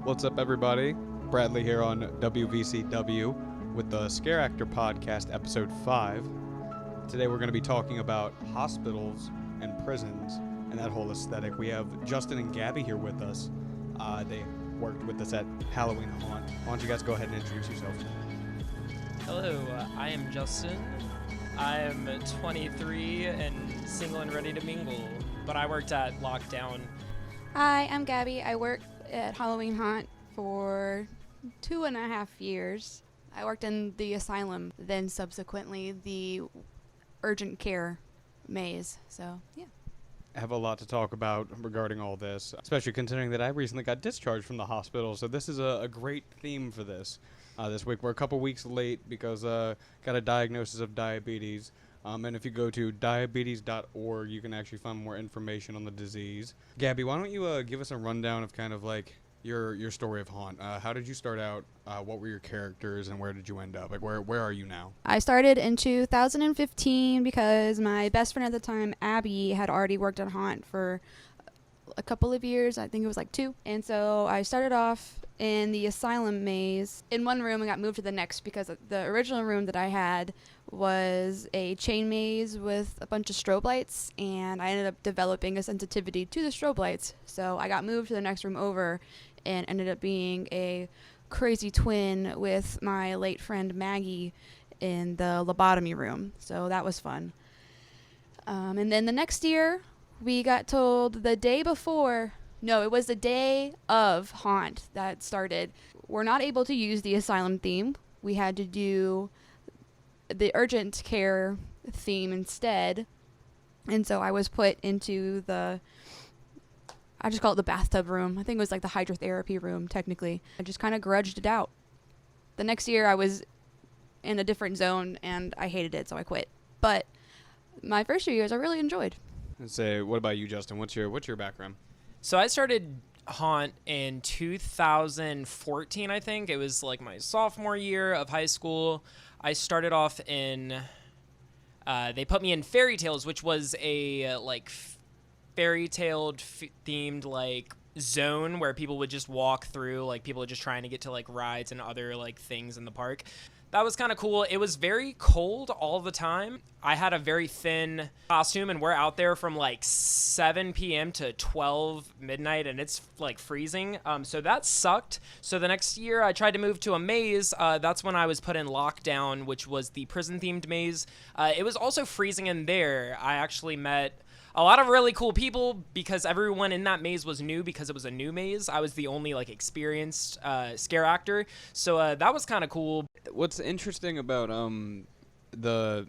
What's up, everybody? Bradley here on WVCW with the Scare Actor Podcast, Episode 5. Today we're going to be talking about hospitals and prisons and that whole aesthetic. We have Justin and Gabby here with us. They worked with us at Halloween Haunt. Why don't you guys go ahead and introduce yourselves? Hello, I am Justin. I'm 23 and single and ready to mingle, but I worked at Lockdown. Hi, I'm Gabby. I worked at Halloween Haunt for 2.5 years. I worked in the asylum, then subsequently the urgent care maze. So, yeah. I have a lot to talk about regarding all this, especially considering that I recently got discharged from the hospital, so this is a great theme for this. This week we're a couple weeks late because got a diagnosis of diabetes. And if you go to diabetes.org, you can actually find more information on the disease. Gabby, why don't you give us a rundown of kind of like your story of Haunt? How did you start out? What were your characters, and where did you end up? Like, where are you now? I started in 2015 because my best friend at the time, Abby, had already worked at Haunt for a couple of years. I think it was like 2. And so I started off in the asylum maze in one room and got moved to the next because the original room that I had was a chain maze with a bunch of strobe lights, and I ended up developing a sensitivity to the strobe lights. So I got moved to the next room over and ended up being a crazy twin with my late friend Maggie in the lobotomy room. So that was fun. And then the next year, we got told the day before, no, it was the day of Haunt that started. We're not able to use the asylum theme. We had to do the urgent care theme instead. And so I was put into I just call it the bathtub room. I think it was like the hydrotherapy room, technically. I just kind of grudged it out. The next year I was in a different zone and I hated it, so I quit. But my first few years I really enjoyed. And say, what about you, Justin? What's your background? So I started Haunt in 2014, I think. It was like my sophomore year of high school. I started off in, they put me in Fairy Tales, which was a fairy tale themed like zone where people would just walk through, like people just trying to get to like rides and other like things in the park. That was kind of cool. It was very cold all the time. I had a very thin costume, and we're out there from like 7 p.m. to 12 midnight, and it's like freezing. So that sucked. So the next year I tried to move to a maze. That's when I was put in Lockdown, which was the prison-themed maze. It was also freezing in there. I actually met a lot of really cool people because everyone in that maze was new because it was a new maze. I was the only like experienced scare actor. So that was kind of cool. What's interesting about the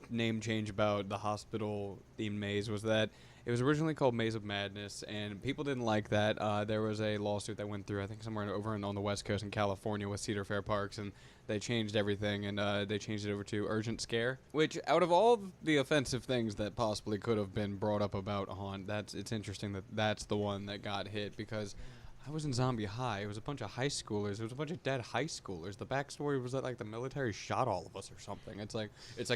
name change about the hospital themed maze was that it was originally called Maze of Madness, and people didn't like that. There was a lawsuit that went through, I think, somewhere on the West Coast in California with Cedar Fair Parks, and they changed everything, and they changed it over to Urgent Scare, which, out of all the offensive things that possibly could have been brought up about Haunt, it's interesting that that's the one that got hit, because I was in Zombie High. It was a bunch of high schoolers. It was a bunch of dead high schoolers. The backstory was that like the military shot all of us or something. It's like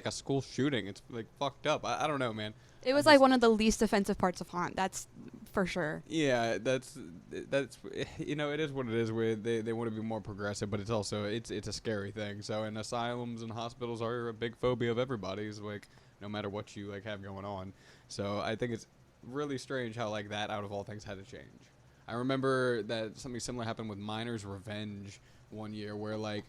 a school shooting. It's like fucked up. I don't know, man. It was like one of the least offensive parts of Haunt. That's for sure. Yeah, that's it is what it is. Where they want to be more progressive, but it's also it's a scary thing. So, and asylums and hospitals are a big phobia of everybody's. Like, no matter what you like have going on. So I think it's really strange how like that out of all things had to change. I remember that something similar happened with Miners' Revenge one year, where like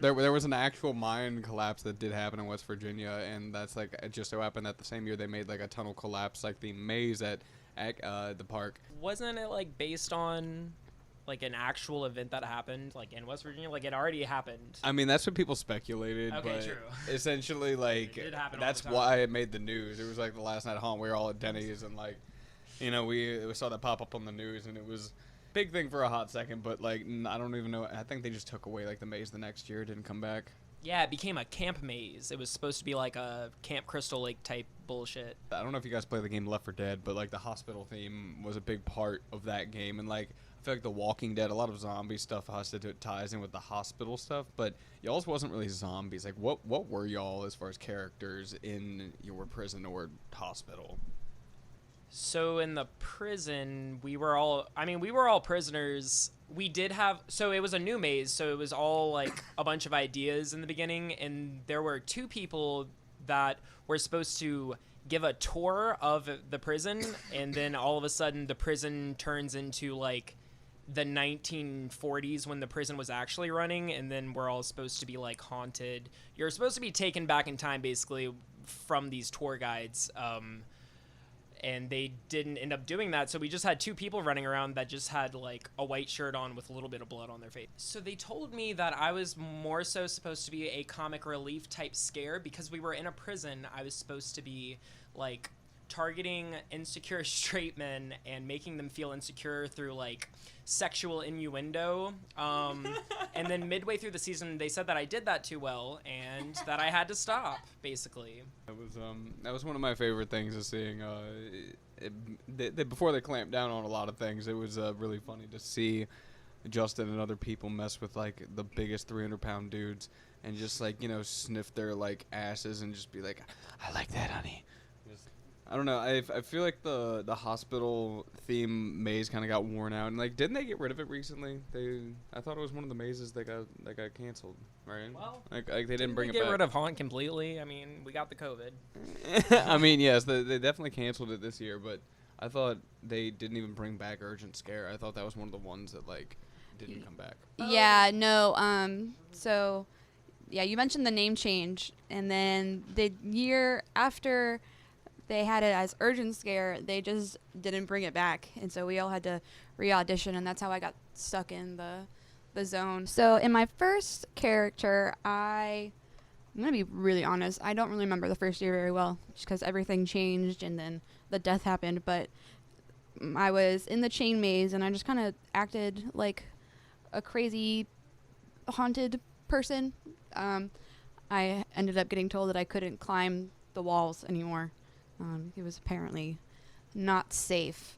there was an actual mine collapse that did happen in West Virginia, and that's like it just so happened that the same year they made like a tunnel collapse, like the maze at the park. Wasn't it like based on like an actual event that happened like in West Virginia? Like it already happened. I mean, that's what people speculated. Okay, but true. Essentially, like that's why it made the news. It was like the last night at home, we were all at Denny's, and like, you know, we saw that pop up on the news, and it was a big thing for a hot second, but like I don't even know. I think they just took away like the maze the next year. It didn't come back. Yeah, it became a camp maze. It was supposed to be like a Camp Crystal Lake type bullshit. I don't know if you guys play the game Left 4 Dead, but like the hospital theme was a big part of that game, and like I feel like The Walking Dead, a lot of zombie stuff ties in with the hospital stuff, but y'all's wasn't really zombies. Like what were y'all as far as characters in your prison or hospital? So in the prison, we were all prisoners. We did have, so it was a new maze, so it was all like a bunch of ideas in the beginning, and there were two people that were supposed to give a tour of the prison, and then all of a sudden the prison turns into like the 1940s when the prison was actually running, and then we're all supposed to be like haunted. You're supposed to be taken back in time basically from these tour guides. And they didn't end up doing that, so we just had two people running around that just had like a white shirt on with a little bit of blood on their face. So they told me that I was more so supposed to be a comic relief type scare because we were in a prison. I was supposed to be like targeting insecure straight men and making them feel insecure through like sexual innuendo. And then midway through the season, they said that I did that too well and that I had to stop, basically. That was one of my favorite things is seeing. Before they clamped down on a lot of things, it was really funny to see Justin and other people mess with like the biggest 300-pound dudes and just like sniff their like asses and just be like, I like that, honey. I don't know. I feel like the hospital theme maze kind of got worn out, and like, didn't they get rid of it recently? I thought it was one of the mazes that got canceled, right? Well, like they didn't bring it get back. rid of Haunt completely. I mean, we got the COVID. I mean, yes, they definitely canceled it this year, but I thought they didn't even bring back Urgent Scare. I thought that was one of the ones that like didn't come back. Yeah, no. So, yeah, you mentioned the name change, and then the year after they had it as Urgent Scare, they just didn't bring it back, and so we all had to re-audition, and that's how I got stuck in the zone. So in my first character, I'm gonna be really honest, I don't really remember the first year very well, just because everything changed and then the death happened, but I was in the chain maze, and I just kind of acted like a crazy haunted person. I ended up getting told that I couldn't climb the walls anymore. It was apparently not safe.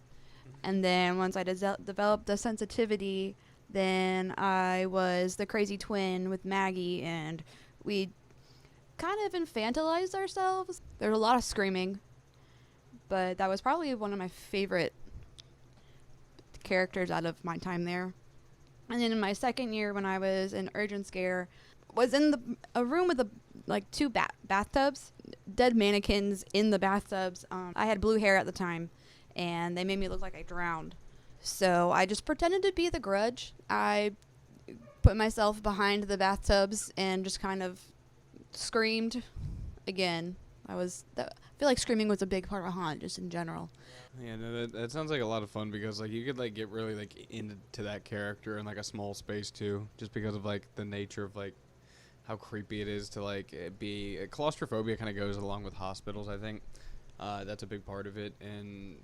And then once I developed the sensitivity, then I was the crazy twin with Maggie, and we kind of infantilized ourselves. There was a lot of screaming, but that was probably one of my favorite characters out of my time there. And then in my second year, when I was in Urgent Scare, was in a room with two bathtubs, dead mannequins in the bathtubs. I had blue hair at the time, and they made me look like I drowned. So I just pretended to be the Grudge. I put myself behind the bathtubs and just kind of screamed again. I feel like screaming was a big part of Haunt, just in general. Yeah, no, that sounds like a lot of fun because like you could like get really like into that character in like a small space too, just because of like the nature of like how creepy it is to like be claustrophobia kind of goes along with hospitals. I think that's a big part of it. And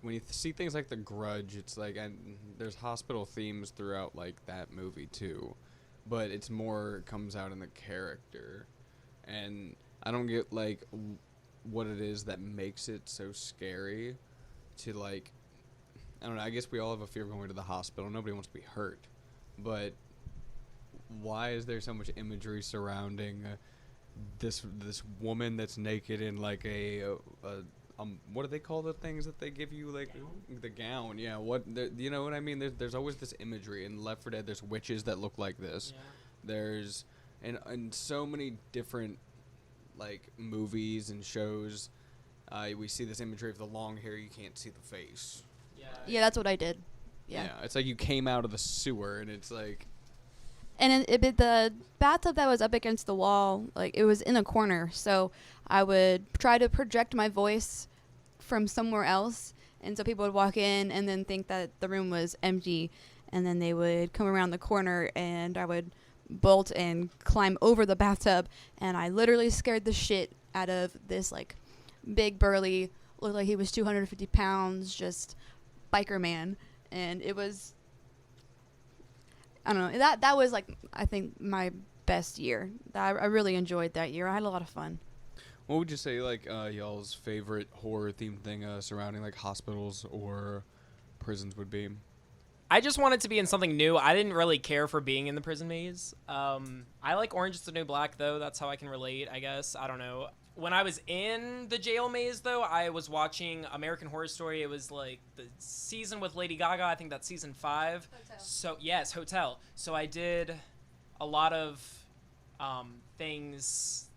when you see things like The Grudge, it's like, and there's hospital themes throughout like that movie too, but it's more comes out in the character. And I don't get like what it is that makes it so scary to like, I don't know, I guess we all have a fear of going to the hospital. Nobody wants to be hurt, but why is there so much imagery surrounding this woman that's naked in like a what do they call the things that they give you, like the gown? Yeah, you know what I mean? There's always this imagery in Left 4 Dead. There's witches that look like this. Yeah. There's and so many different like movies and shows. We see this imagery of the long hair. You can't see the face. Yeah, that's what I did. Yeah, it's like you came out of the sewer, and it's like. And the bathtub that was up against the wall, like it was in a corner, so I would try to project my voice from somewhere else, and so people would walk in and then think that the room was empty, and then they would come around the corner, and I would bolt and climb over the bathtub, and I literally scared the shit out of this like big burly, looked like he was 250 pounds, just biker man, and it was. I don't know. That was like I think my best year. I really enjoyed that year. I had a lot of fun. What would you say like y'all's favorite horror themed thing surrounding like hospitals or prisons would be? I just wanted to be in something new. I didn't really care for being in the prison maze. I like Orange is the New Black though. That's how I can relate, I guess. I don't know. when I was in the jail maze, though, I was watching American Horror Story. It was like the season with Lady Gaga. I think that's season 5. Hotel. So yes, Hotel. So I did a lot of things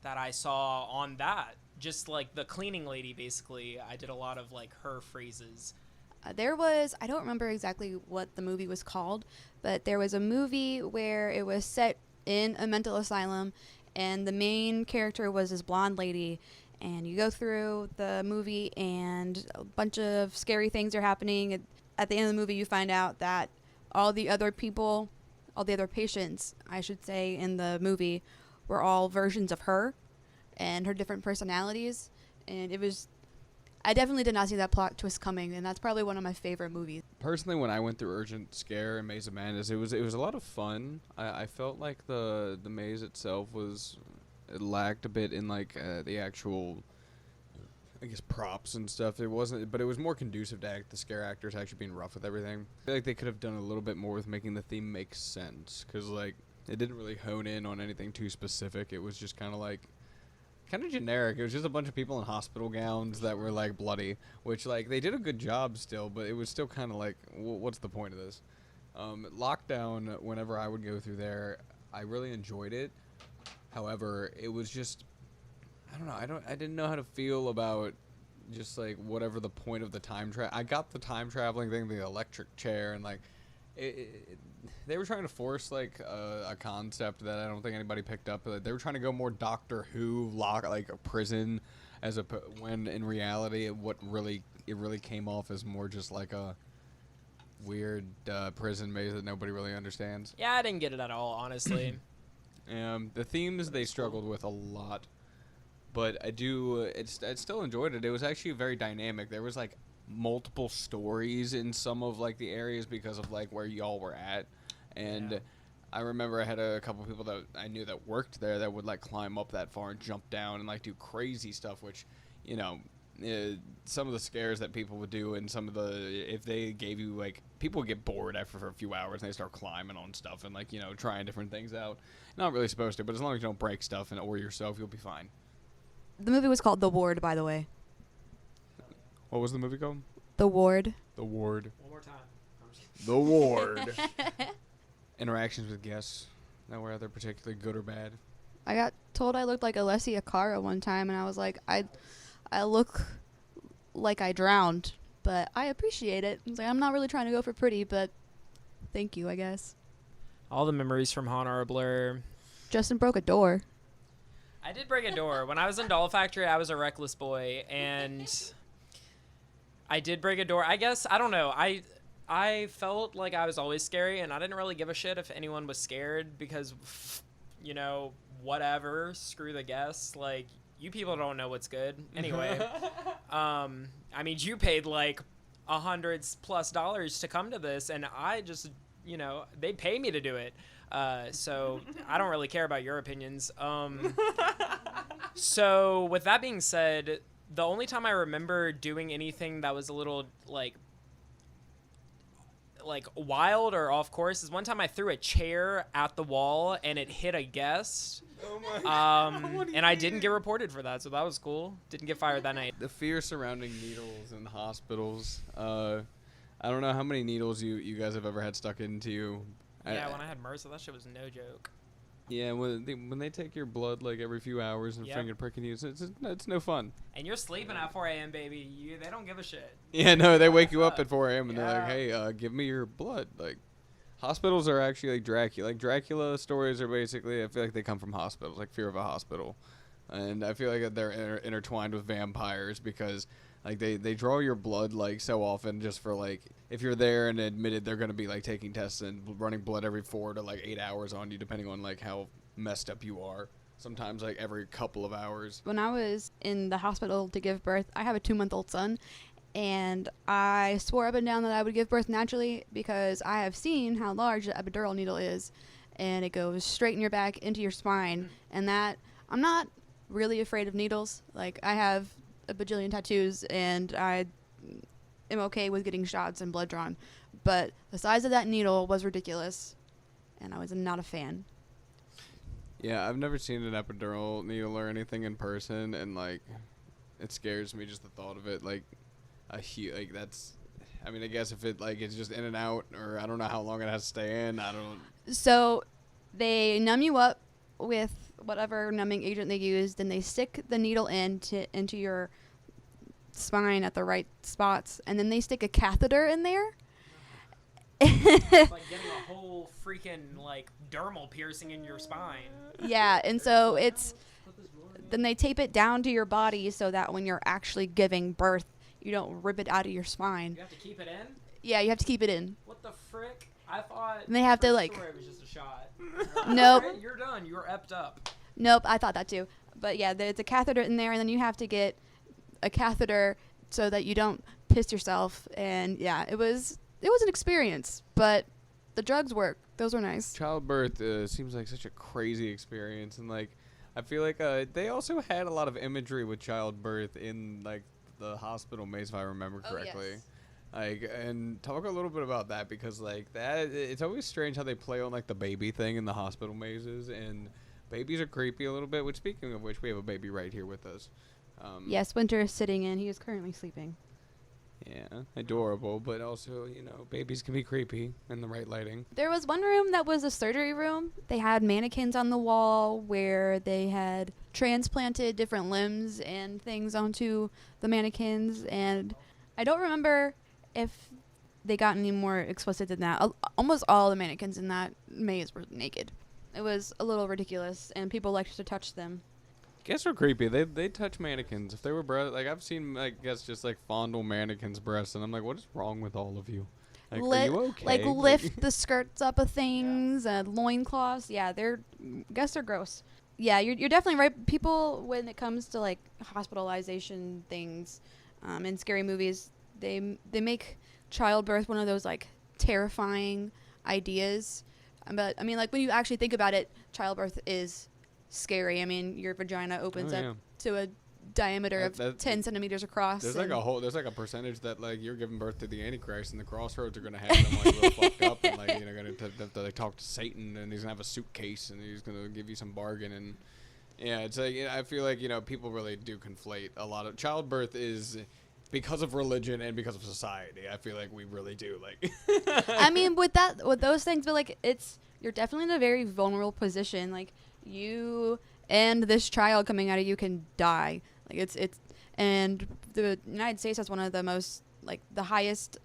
that I saw on that. Just like the cleaning lady, basically. I did a lot of like her phrases. There was, I don't remember exactly what the movie was called, but there was a movie where it was set in a mental asylum, and the main character was this blonde lady, and you go through the movie and a bunch of scary things are happening. At the end of the movie, you find out that all the other people, all the other patients, I should say, in the movie were all versions of her and her different personalities, and it was, I definitely did not see that plot twist coming, and that's probably one of my favorite movies. Personally, when I went through Urgent Scare and Maze of Madness, it was a lot of fun. I felt like the maze itself it lacked a bit in like the actual, I guess, props and stuff. It wasn't, but it was more conducive to the scare actors actually being rough with everything. I feel like they could have done a little bit more with making the theme make sense, because like it didn't really hone in on anything too specific. It was just kind of generic. It was just a bunch of people in hospital gowns that were like bloody, which like they did a good job still, but it was still kind of like, what's the point of this? Lockdown, whenever I would go through there, I really enjoyed it. However, it was just, I don't know, I didn't know how to feel about just like whatever the point of the time travel. I got the time traveling thing, the electric chair, and like they were trying to force like a concept that I don't think anybody picked up. They were trying to go more Doctor Who, like a prison, when in reality it really came off as more just like a weird prison maze that nobody really understands. Yeah, I didn't get it at all, honestly. The themes they struggled with a lot, but I still enjoyed it. It was actually very dynamic. There was like multiple stories in some of like the areas because of like where y'all were at, and Yeah. I remember I had a couple people that I knew that worked there that would like climb up that far and jump down and like do crazy stuff, which, you know, some of the scares that people would do, and some of if they gave you like, people would get bored after a few hours and they start climbing on stuff and like, you know, trying different things out. Not really supposed to, but as long as you don't break stuff or yourself, you'll be fine. The movie was called The Ward, by the way. What was the movie called? The Ward. The Ward. One more time. The Ward. Interactions with guests that were either particularly good or bad. I got told I looked like Alessia Cara one time, and I was like, I look like I drowned, but I appreciate it. I was like, I'm not really trying to go for pretty, but thank you, I guess. All the memories from Haunt are a blur. Justin broke a door. I did break a door. When I was in Doll Factory, I was a reckless boy, and I did break a door. I guess, I don't know. I felt like I was always scary, and I didn't really give a shit if anyone was scared because, you know, whatever. Screw the guests. Like, you people don't know what's good. Anyway, I mean, you paid like $100+ to come to this, and I just, you know, they pay me to do it. So I don't really care about your opinions. So with that being said, the only time I remember doing anything that was a little like wild or off course is one time I threw a chair at the wall and it hit a guest. Oh my And I didn't get reported for that, so that was cool. Didn't get fired that night. The fear surrounding needles in hospitals. I don't know how many needles you guys have ever had stuck into you. Yeah, when I had MRSA, that shit was no joke. Yeah, when they take your blood like every few hours and Yep. finger pricking you, it's no fun. And you're sleeping at 4 a.m., baby. They don't give a shit. Yeah, no, they wake you up at 4 a.m. and they're like, Yeah. hey, give me your blood. Like, hospitals are actually like Dracula. Like, Dracula stories are basically, I feel like they come from hospitals, like Fear of a Hospital. And I feel like they're intertwined with vampires because, like, they draw your blood, like, so often just for, like, if you're there and admitted, they're going to be, like, taking tests and running blood every 4 to, like, 8 hours on you, depending on, like, how messed up you are. Sometimes, like, every couple of hours. When I was in the hospital to give birth, I have a 2-month-old son, and I swore up and down that I would give birth naturally because I have seen how large the epidural needle is, and it goes straight in your back into your spine, and that, I'm not really afraid of needles. Like, I have a bajillion tattoos, and I am okay with getting shots and blood drawn, but the size of that needle was ridiculous, and I was not a fan. Yeah, I've never seen an epidural needle or anything in person, and like, it scares me just the thought of it. Like, like that's. I mean, I guess if it like it's just in and out, or I don't know how long it has to stay in. I don't. So they numb you up with whatever numbing agent they used, and they stick the needle into your spine at the right spots, and then they stick a catheter in there. It's like getting a whole freaking like dermal piercing in your spine. Yeah, and so then they tape it down to your body so that when you're actually giving birth, you don't rip it out of your spine. You have to keep it in? Yeah, you have to keep it in. What the frick? I thought And they have to, for like- sure it was just a shot. Nope. Alright, you're done. You're epped up. Nope, I thought that too. But yeah, there's a catheter in there, and then you have to get a catheter so that you don't piss yourself. And yeah, it was an experience, but the drugs work. Those were nice. Childbirth seems like such a crazy experience, and like I feel like they also had a lot of imagery with childbirth in like the hospital maze, if I remember correctly. yes. Like, and talk a little bit about that, because like that it's always strange how they play on like the baby thing in the hospital mazes, and babies are creepy a little bit. Which, speaking of which, we have a baby right here with us. Yes, Winter is sitting in. He is currently sleeping. Yeah, adorable, but also, you know, babies can be creepy in the right lighting. There was one room that was a surgery room. They had mannequins on the wall where they had transplanted different limbs and things onto the mannequins. And I don't remember if they got any more explicit than that. Almost all the mannequins in that maze were naked. It was a little ridiculous, and people liked to touch them. Guess are creepy. They touch mannequins. If they were like I've seen, I guess, just like fondle mannequins' breasts, and I'm like, what is wrong with all of you? Like, are you okay? Like lift the skirts up of things, loincloths. Yeah, they're gross. Yeah, you're definitely right. People, when it comes to like hospitalization things, in scary movies, they make childbirth one of those like terrifying ideas. But I mean, like when you actually think about it, childbirth is scary. I mean, your vagina opens up to a diameter of 10 centimeters across. There's like a percentage that like you're giving birth to the Antichrist, and the crossroads are gonna have them like real fucked up, and like gonna like talk to Satan, and he's gonna have a suitcase, and he's gonna give you some bargain, and yeah, it's like I feel like people really do conflate a lot of childbirth is. Because of religion and because of society, I feel like we really do like. I mean, with those things, but like you're definitely in a very vulnerable position. Like you and this child coming out of you can die. Like it's and the United States has one of the most like the highest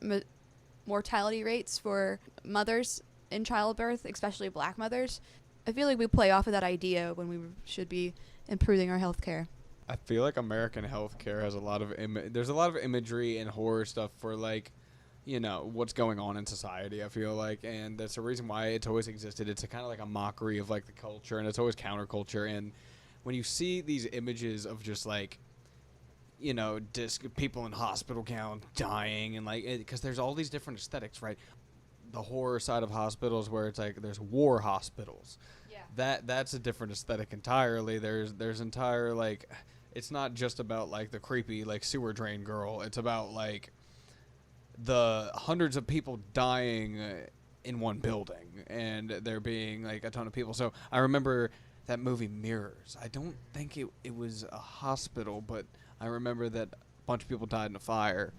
mortality rates for mothers in childbirth, especially Black mothers. I feel like we play off of that idea when we should be improving our health care. I feel like American healthcare has a lot of there's a lot of imagery and horror stuff for like, what's going on in society. I feel like, and that's the reason why it's always existed. It's a kind of like a mockery of like the culture, and it's always counterculture. And when you see these images of just like, people in hospital gown dying, and like, because there's all these different aesthetics, right? The horror side of hospitals, where it's like there's war hospitals. Yeah. That's a different aesthetic entirely. There's entire like. It's not just about like the creepy like sewer drain girl. It's about like the hundreds of people dying in one building, and there being like a ton of people. So I remember that movie Mirrors. I don't think it was a hospital, but I remember that a bunch of people died in a fire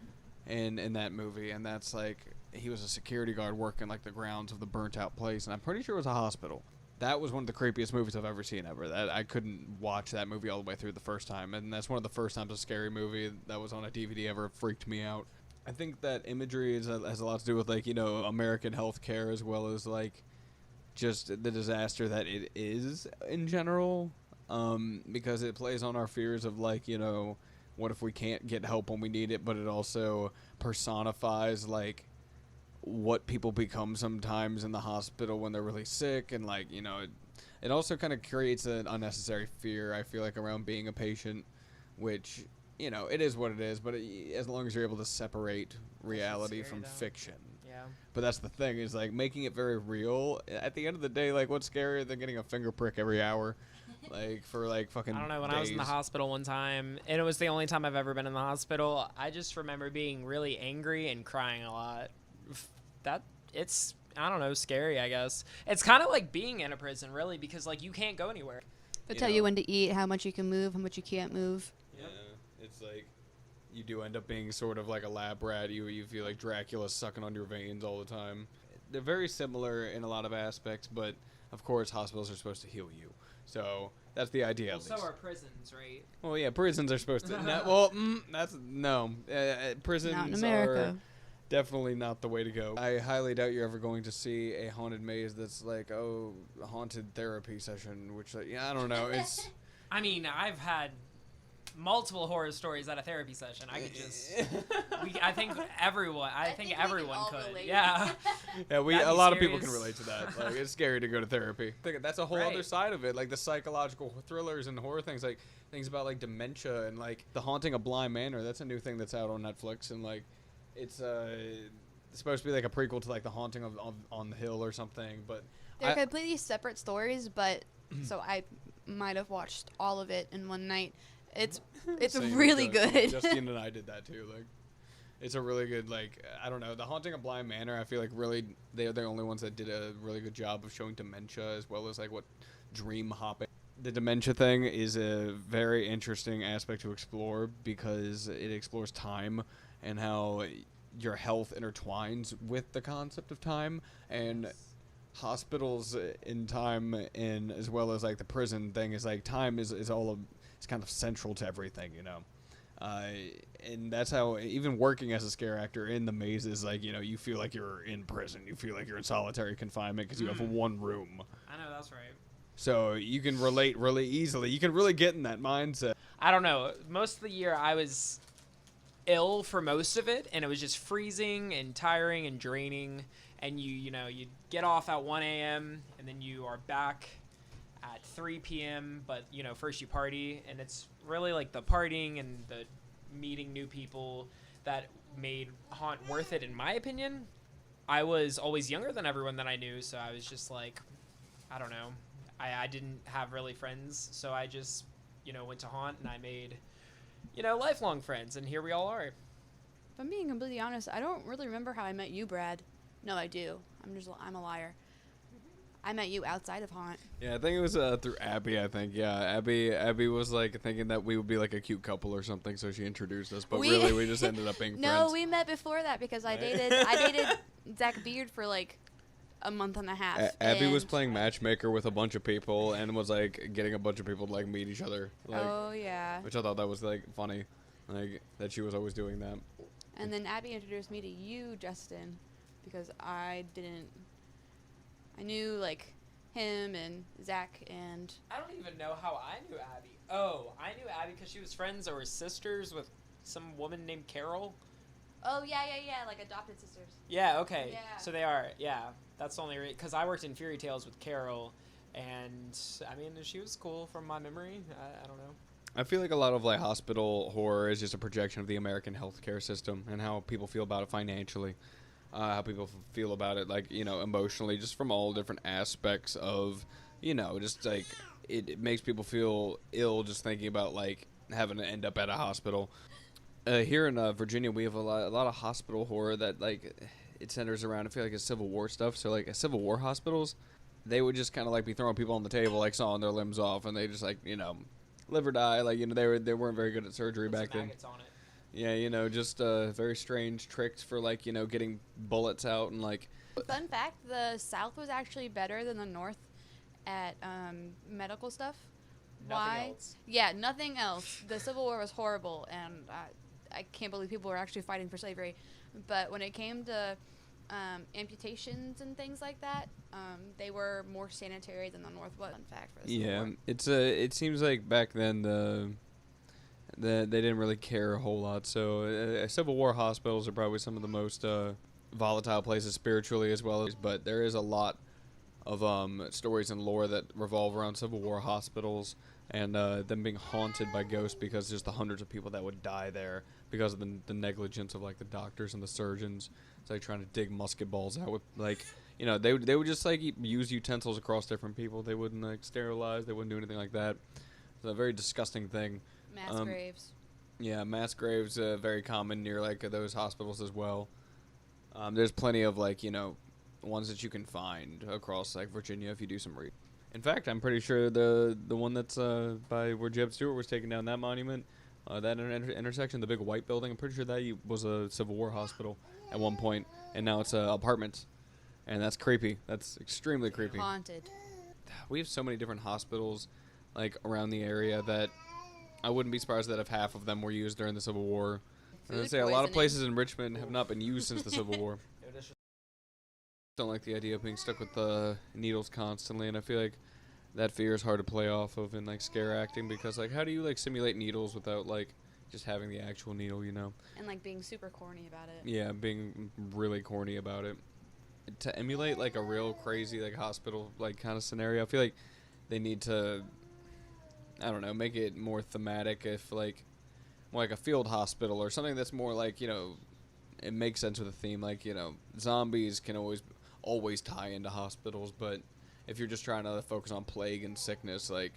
in that movie, and that's like he was a security guard working like the grounds of the burnt out place, and I'm pretty sure it was a hospital. That was one of the creepiest movies I've ever seen ever. That I couldn't watch that movie all the way through the first time, and that's one of the first times a scary movie that was on a DVD ever freaked me out. I think that imagery has a lot to do with like American healthcare, as well as like just the disaster that it is in general, because it plays on our fears of like what if we can't get help when we need it, but it also personifies like what people become sometimes in the hospital when they're really sick, and like it also kind of creates an unnecessary fear, I feel like, around being a patient, which it is what it is, but as long as you're able to separate reality from fiction. Yeah. But that's the thing, is like making it very real. At the end of the day, like what's scarier than getting a finger prick every hour? Like for like fucking I don't know, when days. I was in the hospital one time, and it was the only time I've ever been in the hospital, I just remember being really angry and crying a lot. It's I don't know, scary, I guess. It's kind of like being in a prison, really, because like you can't go anywhere. They'll tell you when to eat, how much you can move, how much you can't move. Yeah, it's like you do end up being sort of like a lab rat. You feel like Dracula sucking on your veins all the time. They're very similar in a lot of aspects, but of course hospitals are supposed to heal you. So that's the idea. Well, at so least. are prisons, right? Well, yeah, prisons are supposed to. That's no. Prisons Not in America. are definitely not the way to go. I highly doubt you're ever going to see a haunted maze that's like, oh, a haunted therapy session, which, like, yeah, I don't know. It's. I mean, I've had multiple horror stories at a therapy session. I could just. I think everyone. I think think we can everyone all could. relate. Yeah. Yeah, That'd a be lot of people can serious. relate to that. Like, it's scary to go to therapy. That's a whole Right. other side of it, like the psychological thrillers and horror things, like things about like dementia and like The Haunting of Bly Manor. That's a new thing that's out on Netflix, and like it's supposed to be like a prequel to like The Haunting of on the Hill or something. But They're I- completely separate stories, but so I might have watched all of it in one night. It's Same, really good. Justine and I did that too. Like, it's a really good, like, I don't know, The Haunting of Bly Manor. I feel like really they're the only ones that did a really good job of showing dementia as well as like what dream hopping. The dementia thing is a very interesting aspect to explore because it explores time and how your health intertwines with the concept of time, and hospitals in time, and as well as like the prison thing is like time is all of, it's kind of central to everything, you know. And that's how even working as a scare actor in the maze is like, you know, you feel like you're in prison, you feel like you're in solitary confinement because you have one room. I know that's right. So you can relate really easily. You can really get in that mindset. I don't know. Most of the year I was ill for most of it, and it was just freezing and tiring and draining. And you get off at 1 a.m. and then you are back at 3 p.m. But first you party, and it's really like the partying and the meeting new people that made Haunt worth it, in my opinion. I was always younger than everyone that I knew, so I was just like, I don't know. I didn't have really friends, so I just, went to Haunt, and I made, lifelong friends, and here we all are. If I'm being completely honest, I don't really remember how I met you, Brad. No, I do. I'm a liar. I met you outside of Haunt. Yeah, I think it was through Abby. I think Abby was like thinking that we would be like a cute couple or something, so she introduced us. But really, we just ended up being No, friends. we met before that because I dated Zach Beard for like a month and a half. Abby was and- playing matchmaker with a bunch of people and was like getting a bunch of people to like meet each other. Like, Oh yeah. which I thought that was like funny, like that she was always doing that. And then Abby introduced me to you, Justin, because I knew like him and Zach and I don't even know how I knew Abby. Oh, I knew Abby because she was friends or sisters with some woman named Carol. oh yeah, like adopted sisters. Yeah, okay. Yeah. So they are, yeah. That's the only reason. Because I worked in Fury Tales with Carol, and, I mean, she was cool from my memory. I don't know. I feel like a lot of like hospital horror is just a projection of the American healthcare system and how people feel about it financially, how people feel about it like emotionally, just from all different aspects of just like it makes people feel ill just thinking about like having to end up at a hospital. Here in Virginia, we have a lot of hospital horror that like it centers around. I feel like it's Civil War stuff. So like Civil War hospitals, they would just kind of like be throwing people on the table, like sawing their limbs off, and they just like live or die. Like they weren't very good at surgery Put back some then. maggots on it. Yeah, just very strange tricks for like getting bullets out and like. Fun fact: the South was actually better than the North at medical stuff. Nothing Why? else. Yeah, nothing else. The Civil War was horrible, and I can't believe people were actually fighting for slavery. But when it came to amputations and things like that, they were more sanitary than the North was. Fun fact for the Civil Yeah, War. it's it seems like back then they didn't really care a whole lot. So Civil War hospitals are probably some of the most volatile places spiritually as well as. But there is a lot of stories and lore that revolve around Civil War hospitals and them being haunted by ghosts because just the hundreds of people that would die there because of the negligence of like the doctors and the surgeons. It's like trying to dig musket balls out with like they would just like use utensils across different people. They wouldn't like sterilize. They wouldn't do anything like that. It's a very disgusting thing. Mass graves. Yeah, mass graves very common near like those hospitals as well. There's plenty of like ones that you can find across like Virginia if you do some research. In fact, I'm pretty sure the one that's by where Jeb Stuart was taking down that monument, that intersection, the big white building. I'm pretty sure that was a Civil War hospital at one point, and now it's apartments, and that's creepy. That's extremely creepy. Haunted. We have so many different hospitals like around the area that I wouldn't be surprised that if half of them were used during the Civil War. I was gonna say a lot of places in Richmond have not been used since the Civil War. Don't like the idea of being stuck with the needles constantly, and I feel like that fear is hard to play off of in like scare acting because like how do you like simulate needles without like just having the actual needle, you know? And like being super corny about it. Yeah, being really corny about it. To emulate like a real crazy like hospital like kind of scenario, I feel like they need to, I don't know, make it more thematic. If like more like a field hospital or something that's more like, you know, it makes sense with a theme. Like, you know, zombies can always tie into hospitals, but if you're just trying to focus on plague and sickness, like,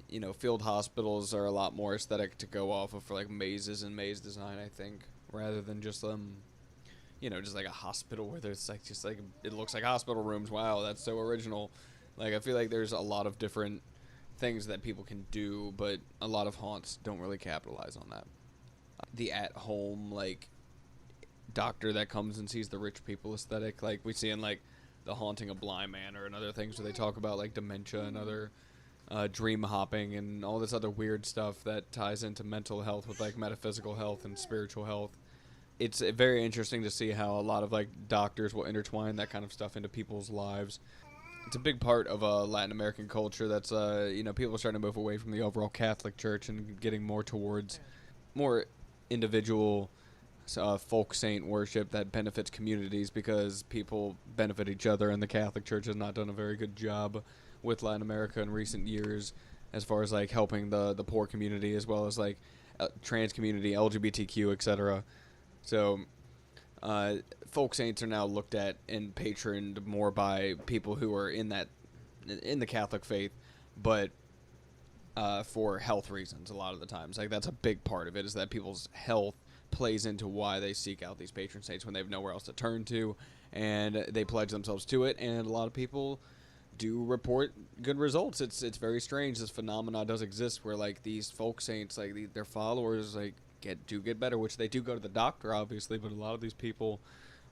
you know, field hospitals are a lot more aesthetic to go off of for like mazes and maze design, I think, rather than just you know, just like a hospital where there's like just like it looks like hospital rooms. Wow, that's so original. Like, I feel like there's a lot of different things that people can do, but a lot of haunts don't really capitalize on that. The at-home like doctor that comes and sees the rich people aesthetic, like we see in like The Haunting of Bly Manor and other things where they talk about like dementia and other dream hopping and all this other weird stuff that ties into mental health with like metaphysical health and spiritual health. It's very interesting to see how a lot of like doctors will intertwine that kind of stuff into people's lives. It's a big part of Latin American culture that's you know, people are starting to move away from the overall Catholic Church and getting more towards more individual folk saint worship that benefits communities because people benefit each other, and the Catholic Church has not done a very good job with Latin America in recent years as far as like helping the poor community as well as like trans community, LGBTQ, etc. So folk saints are now looked at and patroned more by people who are in the Catholic faith, but for health reasons a lot of the times. Like, that's a big part of it, is that people's health plays into why they seek out these patron saints when they have nowhere else to turn to, and they pledge themselves to it, and a lot of people do report good results. It's very strange. This phenomena does exist where like these folk saints, like their followers, like get better, which they do go to the doctor obviously, but a lot of these people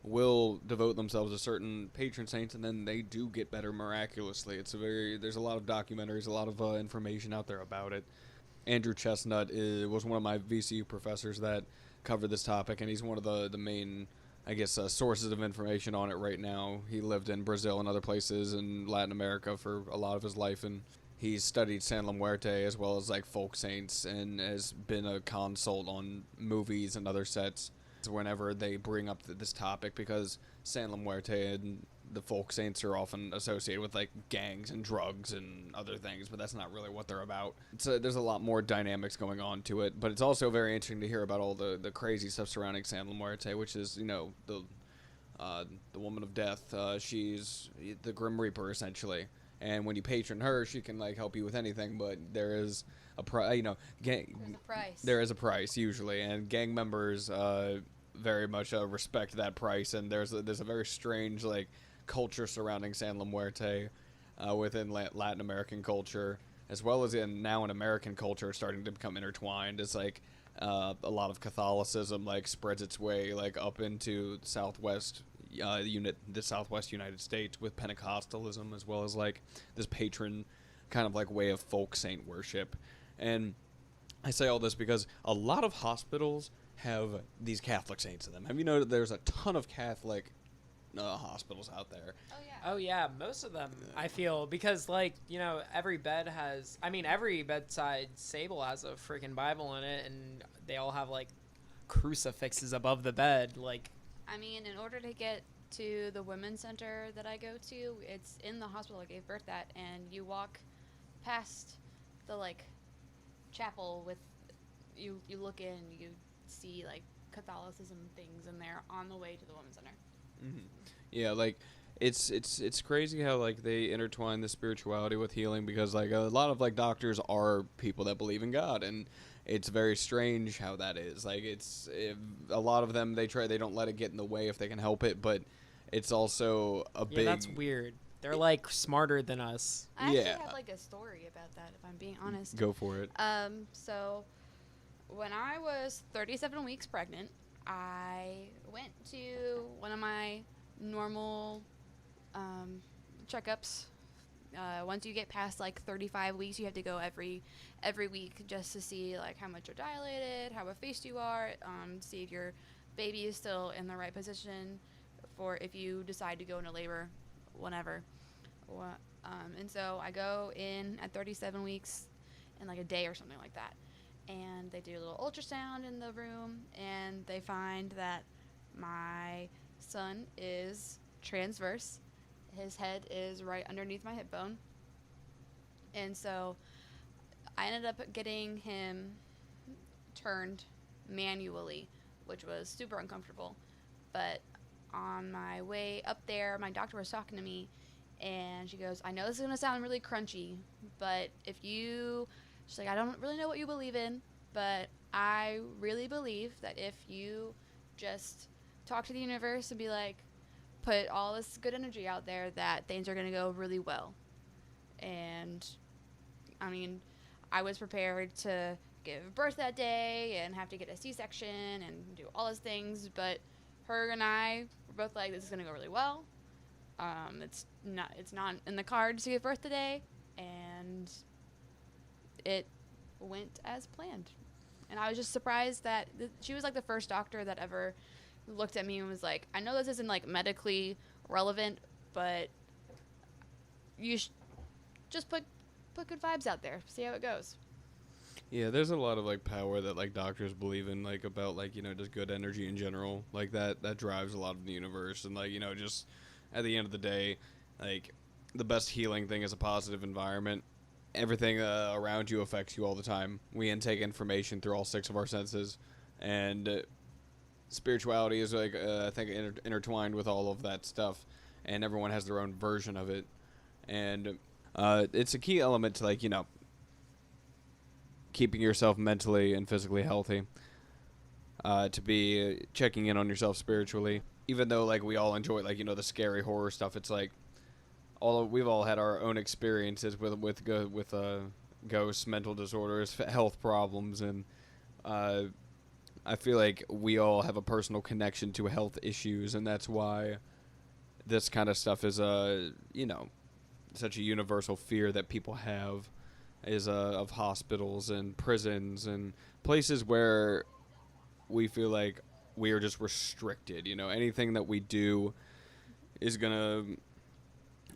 will devote themselves to certain patron saints and then they do get better miraculously. There's a lot of documentaries, a lot of information out there about it. Andrew Chestnut was one of my VCU professors that covered this topic, and he's one of the main, I guess, sources of information on it right now. He lived in Brazil and other places in Latin America for a lot of his life, and he's studied San La Muerte as well as like folk saints, and has been a consult on movies and other sets whenever they bring up this topic, because San La Muerte and the folk saints are often associated with like gangs and drugs and other things, but that's not really what they're about. There's a lot more dynamics going on to it, but it's also very interesting to hear about all the crazy stuff surrounding San La Muerte, which is, you know, the woman of death. She's the Grim Reaper essentially, and when you patron her, she can like help you with anything, but there is a price. You know, there's a price. There is a price usually, and gang members very much respect that price, and there's a very strange like culture surrounding San La Muerte within Latin American culture, as well as in American culture, starting to become intertwined. It's like a lot of Catholicism like spreads its way like up into the Southwest United States with Pentecostalism, as well as like this patron kind of like way of folk saint worship. And I say all this because a lot of hospitals have these Catholic saints in them. Have you noticed there's a ton of Catholic hospitals out there? Oh yeah, most of them, I feel, because like, you know, every bedside table has a freaking Bible in it, and they all have like crucifixes above the bed. Like, I mean, in order to get to the women's center that I go to, it's in the hospital I gave birth at, and you walk past the like chapel with you look in, you see like Catholicism things in there on the way to the women's center. Mm-hmm. Yeah, like it's crazy how like they intertwine the spirituality with healing, because like a lot of like doctors are people that believe in God, and it's very strange how that is. Like a lot of them they don't let it get in the way if they can help it, but it's also a Yeah, big. that's weird. They're like smarter than us. I actually Yeah. have like a story about that, if I'm being honest. Go for it. So when I was 37 weeks pregnant, I went to one of my normal checkups. Once you get past like 35 weeks, you have to go every week just to see like how much you're dilated, how effaced you are, see if your baby is still in the right position for if you decide to go into labor, whenever. And so I go in at 37 weeks in like a day or something like that. And they do a little ultrasound in the room, and they find that my son is transverse. His head is right underneath my hip bone. And so I ended up getting him turned manually, which was super uncomfortable. But on my way up there, my doctor was talking to me, and she goes, I know this is going to sound really crunchy, but she's like, I don't really know what you believe in, but I really believe that if you just talk to the universe and be like, put all this good energy out there, that things are going to go really well. And, I mean, I was prepared to give birth that day and have to get a C-section and do all those things, but her and I were both like, this is going to go really well. It's not in the cards to give birth today, and it went as planned. And I was just surprised that she was like the first doctor that ever looked at me and was like, I know this isn't like medically relevant, but you just put good vibes out there, see how it goes. Yeah, there's a lot of like power that like doctors believe in, like about like just good energy in general, like that drives a lot of the universe, and like just at the end of the day, like the best healing thing is a positive environment. Everything around you affects you all the time. We intake information through all 6 of our senses, and spirituality is like I think intertwined with all of that stuff, and everyone has their own version of it, and it's a key element to like keeping yourself mentally and physically healthy, to be checking in on yourself spiritually. Even though like we all enjoy like the scary horror stuff, it's like we've all had our own experiences with ghosts, mental disorders, health problems, and I feel like we all have a personal connection to health issues, and that's why this kind of stuff is such a universal fear that people have, is of hospitals and prisons and places where we feel like we are just restricted. Anything that we do is gonna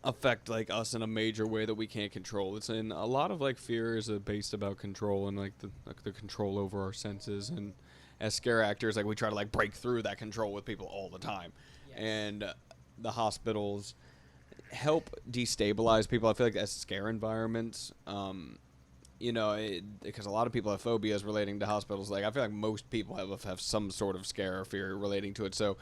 affect like us in a major way that we can't control. It's in a lot of like fear is based about control and like the control over our senses, and as scare actors like we try to like break through that control with people all the time. Yes. And the hospitals help destabilize people. I feel like as scare environments, because a lot of people have phobias relating to hospitals. Like I feel like most people have some sort of scare or fear relating to it. So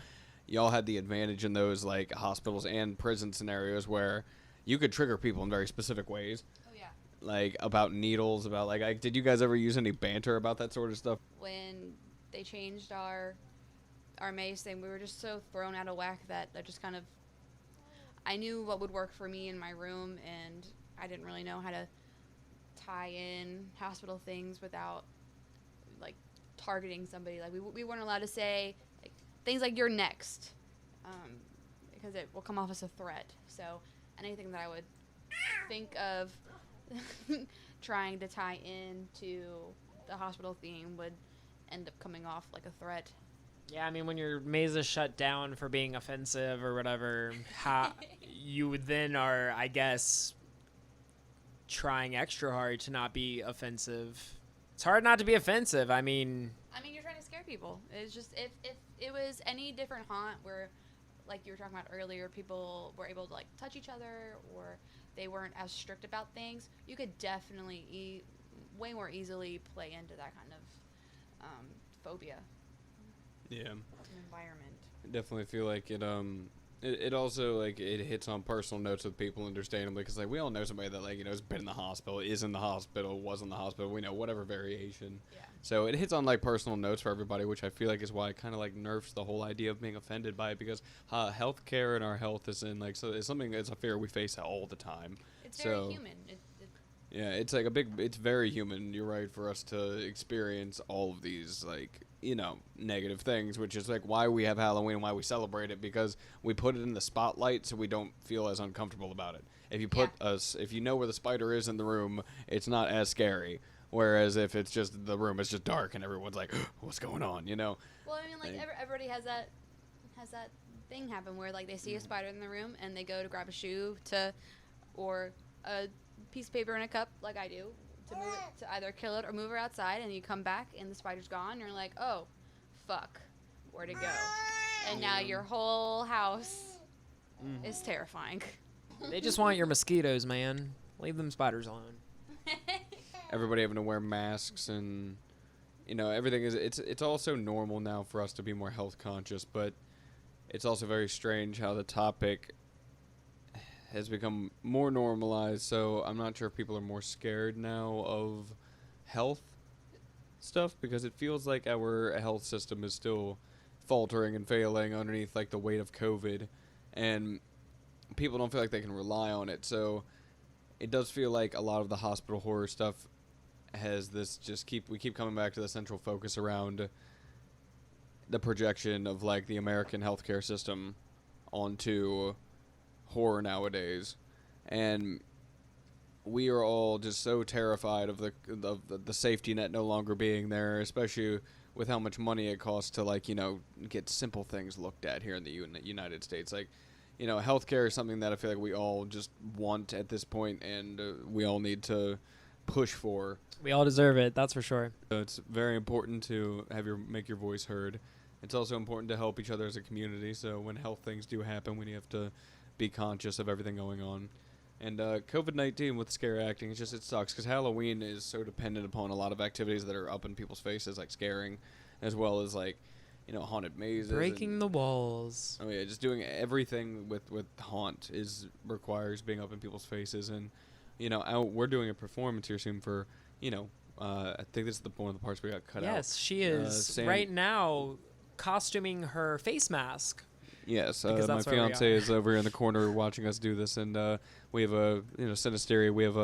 y'all had the advantage in those like hospitals and prison scenarios where you could trigger people in very specific ways. Oh yeah. Like about needles, about like did you guys ever use any banter about that sort of stuff? When they changed our maze thing, we were just so thrown out of whack that just kind of, I knew what would work for me in my room, and I didn't really know how to tie in hospital things without like targeting somebody. Like we weren't allowed to say like things like "you're next," because it will come off as a threat. So anything that I would think of trying to tie into the hospital theme would end up coming off like a threat. Yeah, I mean, when your maze is shut down for being offensive or whatever, you then are, I guess, trying extra hard to not be offensive. It's hard not to be offensive. I mean, you're trying to scare people. It's just if it was any different haunt where, like you were talking about earlier, people were able to like touch each other or they weren't as strict about things, you could definitely way more easily play into that kind of phobia. Yeah. Environment. I definitely feel like it It also like it hits on personal notes with people, understandably, because like we all know somebody that like has been in the hospital, is in the hospital, was in the hospital. We know whatever variation. Yeah. So it hits on like personal notes for everybody, which I feel like is why it kind of like nerfs the whole idea of being offended by it, because healthcare and our health is in like so it's something that's a fear we face all the time. It's very So- human. Yeah, it's like it's very human. You're right, for us to experience all of these like negative things, which is like why we have Halloween and why we celebrate it, because we put it in the spotlight so we don't feel as uncomfortable about it. If you if you know where the spider is in the room, it's not as scary. Whereas if it's just the room is just dark and everyone's like, what's going on, Well, I mean, like Like- everybody has that thing happen where like they see a spider in the room and they go to grab a shoe or a piece of paper in a cup, like I do, to move it, to either kill it or move her outside, and you come back and the spider's gone. And you're like, oh, fuck, where'd it go? And now your whole house is terrifying. They just want your mosquitoes, man. Leave them spiders alone. everybody having to wear masks and everything is it's also normal now for us to be more health conscious, but it's also very strange how the topic has become more normalized. So I'm not sure if people are more scared now of health stuff, because it feels like our health system is still faltering and failing underneath like the weight of COVID, and people don't feel like they can rely on it. So it does feel like a lot of the hospital horror stuff has this we keep coming back to the central focus around the projection of like the American healthcare system onto horror nowadays, and we are all just so terrified of the safety net no longer being there, especially with how much money it costs to like get simple things looked at here in the United States. Like healthcare is something that I feel like we all just want at this point, and we all need to push for. We all deserve it, that's for sure. So it's very important to make your voice heard. It's also important to help each other as a community. So when health things do happen, we have to be conscious of everything going on. And COVID-19 with scare acting, it sucks, because Halloween is so dependent upon a lot of activities that are up in people's faces, like scaring, as well as like haunted mazes, Breaking the walls. Oh yeah, just doing everything with haunt requires being up in people's faces. And we're doing a performance here soon for I think this is one of the parts we got cut out. Yes, she is right now costuming her face mask. Yes, Because my that's where we fiance are. is over in the corner watching us do this, and we have a Sinisteria. We have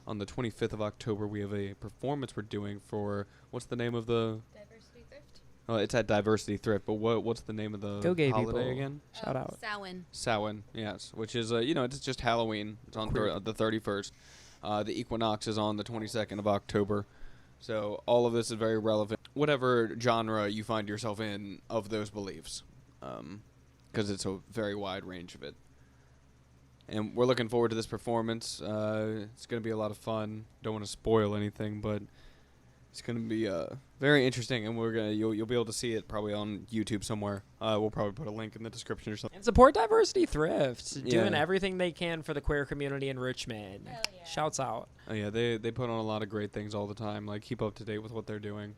on the 25th of October we have a performance we're doing for what's the name of the? Diversity Thrift. Oh, it's at Diversity Thrift, but what's the name of the Go gay holiday people. again? Shout out. Samhain. Samhain, yes, which is it's just Halloween. It's on Queer. the 31st. The equinox is on the 22nd of October. So all of this is very relevant, whatever genre you find yourself in of those beliefs, because it's a very wide range of it. And we're looking forward to this performance. It's going to be a lot of fun. Don't want to spoil anything, but it's going to be very interesting, and you'll be able to see it probably on YouTube somewhere. We'll probably put a link in the description or something. And support Diversity Thrift, doing Yeah. everything they can for the queer community in Richmond. Hell yeah. Shouts out. Oh yeah, they put on a lot of great things all the time. Like keep up to date with what they're doing.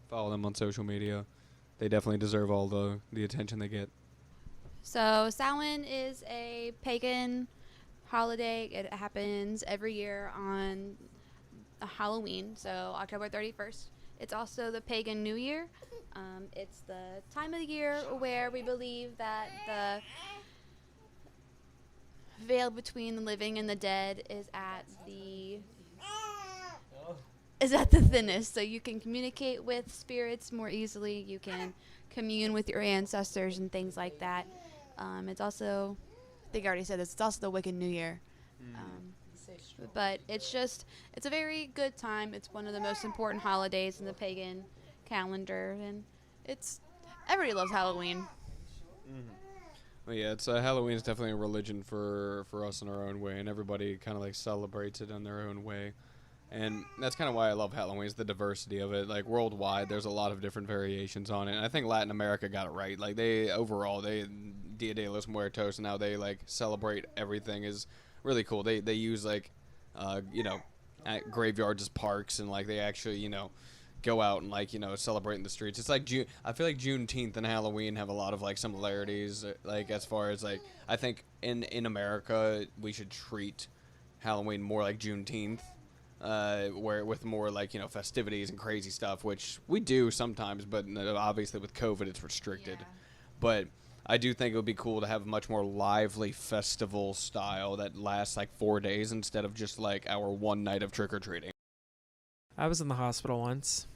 Follow them on social media. They definitely deserve all the attention they get. So Samhain is a pagan holiday. It happens every year on Halloween, so October 31st. It's also the pagan New Year. It's the time of the year where we believe that the veil between the living and the dead is at the thinnest, so you can communicate with spirits more easily. You can commune with your ancestors and things like that. It's also, I think I already said this, it's also the Wiccan New Year. But it's a very good time. It's one of the most important holidays in the pagan calendar, and everybody loves Halloween. Well, yeah, it's Halloween is definitely a religion for us in our own way, and everybody kind of like celebrates it in their own way. And that's kind of why I love Halloween, is the diversity of it. Like worldwide, there's a lot of different variations on it. And I think Latin America got it right. Like they Dia de los Muertos, and how they like celebrate everything is really cool. They use like at graveyards as parks, and like they actually go out and like celebrate in the streets. It's like June. I feel like Juneteenth and Halloween have a lot of like similarities. Like as far as like I think in America we should treat Halloween more like Juneteenth, where with more like festivities and crazy stuff, which we do sometimes, but obviously with COVID it's restricted. Yeah. But I do think it would be cool to have a much more lively festival style that lasts like 4 days instead of just like our one night of trick or treating. I was in the hospital once.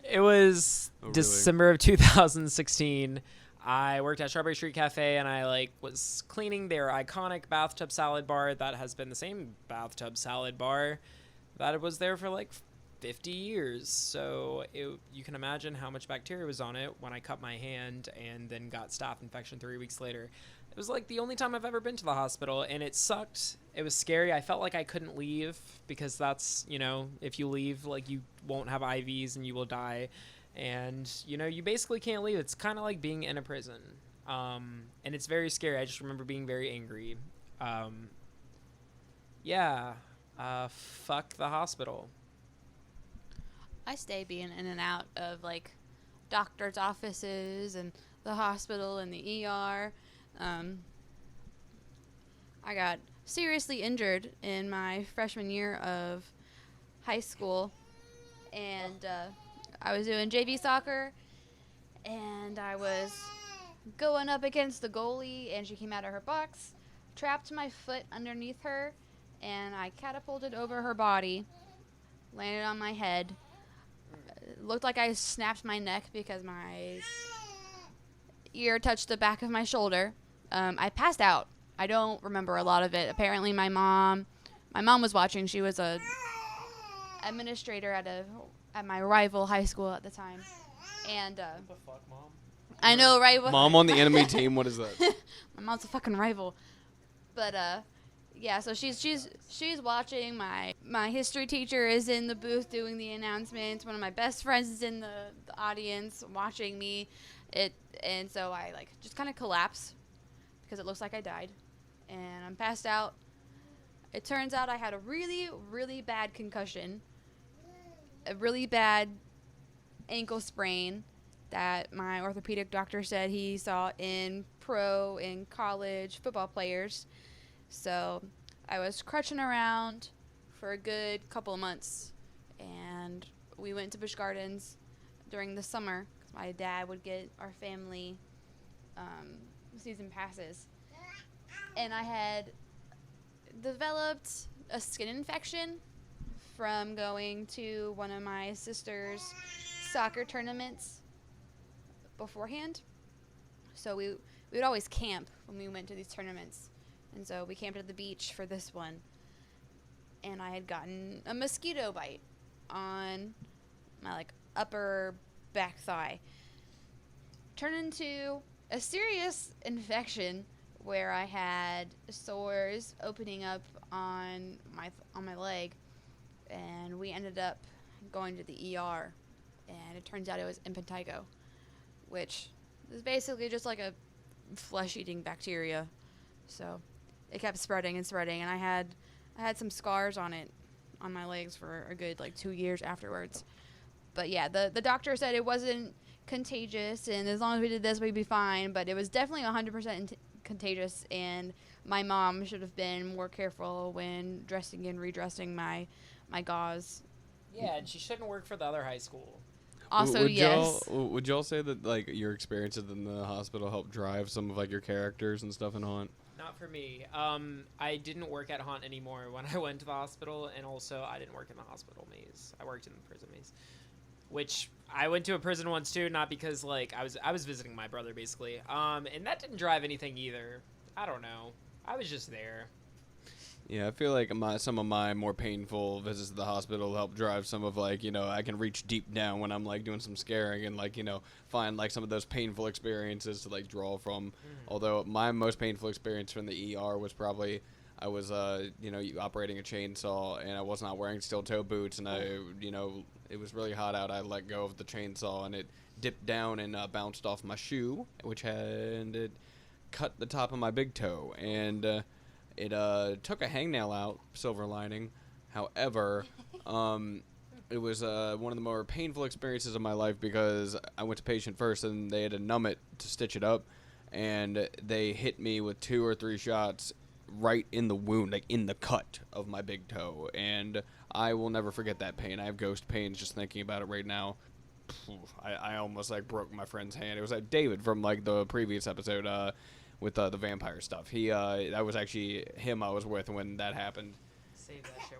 It was Oh, really? December of 2016. I worked at Strawberry Street Cafe, and I was cleaning their iconic bathtub salad bar that has been the same bathtub salad bar that was there for 50 years. So you can imagine how much bacteria was on it when I cut my hand and then got staph infection 3 weeks later. It was the only time I've ever been to the hospital, and it sucked. It was scary. I felt like I couldn't leave because that's, if you leave, you won't have IVs and you will die. And, you basically can't leave. It's kind of like being in a prison. And it's very scary. I just remember being very angry. Fuck the hospital. I stay being in and out of doctor's offices and the hospital and the ER. I got seriously injured in my freshman year of high school, and I was doing JV soccer, and I was going up against the goalie, and she came out of her box, trapped my foot underneath her, and I catapulted over her body, landed on my head. It looked like I snapped my neck because my ear touched the back of my shoulder. I passed out. I don't remember a lot of it. Apparently my mom was watching. She was a administrator at my rival high school at the time. And What the fuck, Mom? I know, right? Mom on the enemy team. What is that? My mom's a fucking rival. But yeah, so she's watching. My history teacher is in the booth doing the announcements. One of my best friends is in the audience watching me. And so I just kind of collapse because it looks like I died, and I'm passed out. It turns out I had a really, really bad concussion, a really bad ankle sprain that my orthopedic doctor said he saw in pro and college football players. So I was crutching around for a good couple of months, and we went to Busch Gardens during the summer because my dad would get our family season passes. And I had developed a skin infection from going to one of my sister's soccer tournaments beforehand. So we would always camp when we went to these tournaments. And so we camped at the beach for this one. And I had gotten a mosquito bite on my upper back thigh. Turned into a serious infection where I had sores opening up on my leg, and we ended up going to the ER, and it turns out it was impetigo, which is basically just like a flesh-eating bacteria. So it kept spreading and spreading, and I had some scars on my legs for a good 2 years afterwards. But yeah, the doctor said it wasn't contagious, and as long as we did this, we'd be fine. But it was definitely 100% contagious, and my mom should have been more careful when dressing and redressing my gauze. Yeah, and she shouldn't work for the other high school. Also, yes. Would y'all say that your experiences in the hospital helped drive some of your characters and stuff in Haunt? Not for me. I didn't work at Haunt anymore when I went to the hospital, and also I didn't work in the hospital maze. I worked in the prison maze, which I went to a prison once too, not because I was visiting my brother basically. And that didn't drive anything either. I don't know. I was just there. Yeah, I feel like some of my more painful visits to the hospital help drive some of I can reach deep down when I'm doing some scaring and find some of those painful experiences to draw from. Although my most painful experience from the ER was probably I was operating a chainsaw, and I was not wearing steel toe boots, and it was really hot out. I let go of the chainsaw, and it dipped down and bounced off my shoe, and it cut the top of my big toe, and it took a hangnail out, silver lining. However, It was one of the more painful experiences of my life because I went to patient first and they had to numb it to stitch it up, and they hit me with 2 or 3 shots right in the wound, like in the cut of my big toe, and I will never forget that pain. I have ghost pains just thinking about it right now. I almost like broke my friend's hand. It was like David from like the previous episode with the vampire stuff. That was actually him I was with when that happened. Save that shit.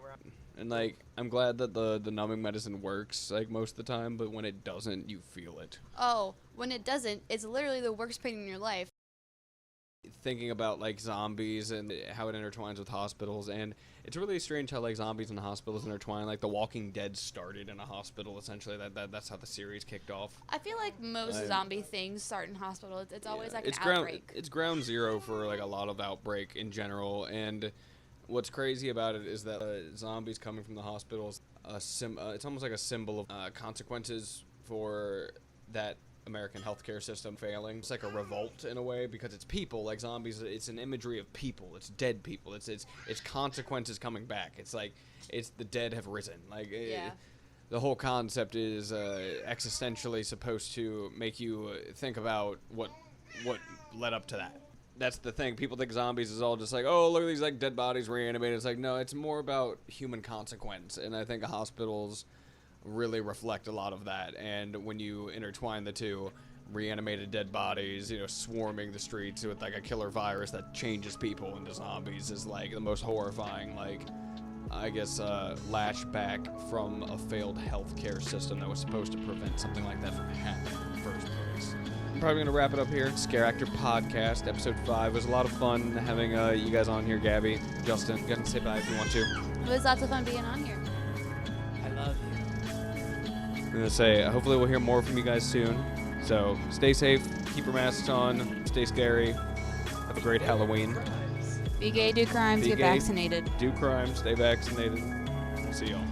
And like I'm glad that the numbing medicine works like most of the time, but when it doesn't, you feel it. Oh, when it doesn't, it's literally the worst pain in your life. Thinking about like zombies and how it intertwines with hospitals, and it's really strange how like zombies and hospitals intertwine. Like The Walking Dead started in a hospital essentially. That's how the series kicked off. I feel like most zombie things start in hospitals. It's always like it's an outbreak. It's ground zero for like a lot of outbreak in general, and what's crazy about it is that zombies coming from the hospitals, it's almost like a symbol of consequences for that American healthcare system failing. It's like a revolt in a way because it's people, like zombies. It's an imagery of people. It's dead people. It's consequences coming back. It's like it's the dead have risen. Like the whole concept is existentially supposed to make you think about what led up to that. That's the thing. People think zombies is all just like, oh, look at these like dead bodies reanimated. It's like, no, it's more about human consequence. And I think hospitals really reflect a lot of that. And when you intertwine the two, reanimated dead bodies, swarming the streets with like a killer virus that changes people into zombies is like the most horrifying, like, I guess, lashback from a failed healthcare system that was supposed to prevent something like that from happening in the first place. I'm probably going to wrap it up here. Scare Actor Podcast, Episode 5. It was a lot of fun having you guys on here, Gabby, Justin. You can say bye if you want to. It was lots of fun being on here. I love you. I'm going to say, hopefully we'll hear more from you guys soon. So stay safe, keep your masks on, stay scary, have a great Halloween. Be gay, do crimes, Be get gay, vaccinated. Do crime, stay vaccinated. See y'all.